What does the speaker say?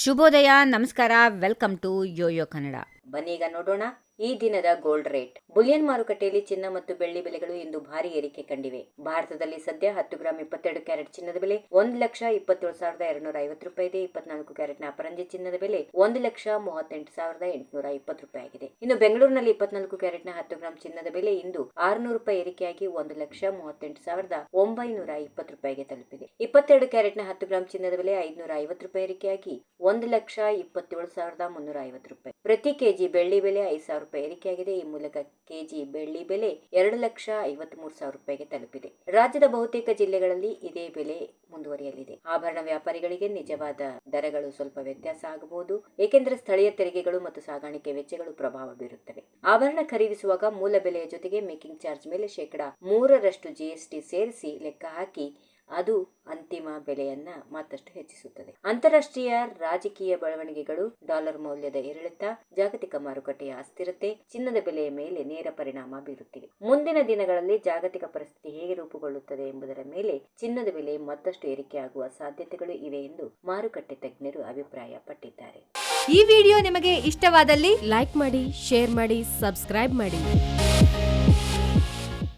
ಶುಭೋದಯ, ನಮಸ್ಕಾರ, welcome to Yoyo Kannada. ಬನ್ನೀಗ ನೋಡೋಣ ಈ ದಿನದ ಗೋಲ್ಡ್ ರೇಟ್. ಬುಲಿಯನ್ ಮಾರುಕಟ್ಟೆಯಲ್ಲಿ ಚಿನ್ನ ಮತ್ತು ಬೆಳ್ಳಿ ಬೆಲೆಗಳು ಇಂದು ಭಾರಿ ಏರಿಕೆ ಕಂಡಿವೆ. ಭಾರತದಲ್ಲಿ ಸದ್ಯ 10 ಗ್ರಾಂ 22 ಕ್ಯಾರೆಟ್ ಚಿನ್ನದ ಬೆಲೆ 1,27,250 ರೂಪಾಯಿ ಇದೆ. 24 ಕ್ಯಾರೆಟ್ನ ಅಪರಂಜಿ ಚಿನ್ನದ ಬೆಲೆ 1,38,820 ರೂಪಾಯಿ ಆಗಿದೆ. ಇನ್ನು ಬೆಂಗಳೂರಿನಲ್ಲಿ 24 ಕ್ಯಾರೆಟ್ನ 10 ಗ್ರಾಂ ಚಿನ್ನದ ಬೆಲೆ ಇಂದು 600 ರೂಪಾಯಿ ಏರಿಕೆಯಾಗಿ 1,38,920 ರೂಪಾಯಿಗೆ ತಲುಪಿದೆ. 22 ಕ್ಯಾರೆಟ್ನ 10 ಗ್ರಾಂ ಚಿನ್ನದ ಬೆಲೆ 550 ರೂಪಾಯಿ ಏರಿಕೆಯಾಗಿ 1,27,350 ರೂಪಾಯಿ. ಪ್ರತಿ ಕೆಜಿ ಬೆಳ್ಳಿ ಬೆಲೆ 5,000 ರೂಪಾಯಿ ಏರಿಕೆಯಾಗಿದೆ. ಈ ಮೂಲಕ ಕೆಜಿ ಬೆಳ್ಳಿ ಬೆಲೆ 2,53,000 ರೂಪಾಯಿಗೆ ತಲುಪಿದೆ. ರಾಜ್ಯದ ಬಹುತೇಕ ಜಿಲ್ಲೆಗಳಲ್ಲಿ ಇದೇ ಬೆಲೆ ಮುಂದುವರಿಯಲಿದೆ. ಆಭರಣ ವ್ಯಾಪಾರಿಗಳಿಗೆ ನಿಜವಾದ ದರಗಳು ಸ್ವಲ್ಪ ವ್ಯತ್ಯಾಸ ಆಗಬಹುದು, ಏಕೆಂದರೆ ಸ್ಥಳೀಯ ತೆರಿಗೆಗಳು ಮತ್ತು ಸಾಗಾಣಿಕೆ ವೆಚ್ಚಗಳು ಪ್ರಭಾವ ಬೀರುತ್ತವೆ. ಆಭರಣ ಖರೀದಿಸುವಾಗ ಮೂಲ ಬೆಲೆಯ ಜೊತೆಗೆ ಮೇಕಿಂಗ್ ಚಾರ್ಜ್ ಮೇಲೆ 3% GST ಸೇರಿಸಿ ಲೆಕ್ಕ ಹಾಕಿ ಅದು ಅಂತಿಮ ಬೆಲೆಯನ್ನ ಮತ್ತಷ್ಟು ಹೆಚ್ಚಿಸುತ್ತದೆ. ಅಂತಾರಾಷ್ಟ್ರೀಯ ರಾಜಕೀಯ ಬೆಳವಣಿಗೆಗಳು, ಡಾಲರ್ ಮೌಲ್ಯದ ಏರಿಳಿತ, ಜಾಗತಿಕ ಮಾರುಕಟ್ಟೆಯ ಅಸ್ಥಿರತೆ ಚಿನ್ನದ ಬೆಲೆಯ ಮೇಲೆ ನೇರ ಪರಿಣಾಮ ಬೀರುತ್ತಿವೆ. ಮುಂದಿನ ದಿನಗಳಲ್ಲಿ ಜಾಗತಿಕ ಪರಿಸ್ಥಿತಿ ಹೇಗೆ ರೂಪುಗೊಳ್ಳುತ್ತದೆ ಎಂಬುದರ ಮೇಲೆ ಚಿನ್ನದ ಬೆಲೆ ಮತ್ತಷ್ಟು ಏರಿಕೆಯಾಗುವ ಸಾಧ್ಯತೆಗಳು ಇವೆ ಎಂದು ಮಾರುಕಟ್ಟೆ ತಜ್ಞರು ಅಭಿಪ್ರಾಯ ಪಟ್ಟಿದ್ದಾರೆ. ಈ ವಿಡಿಯೋ ನಿಮಗೆ ಇಷ್ಟವಾದಲ್ಲಿ ಲೈಕ್ ಮಾಡಿ, ಶೇರ್ ಮಾಡಿ, ಸಬ್ಸ್ಕ್ರೈಬ್ ಮಾಡಿ.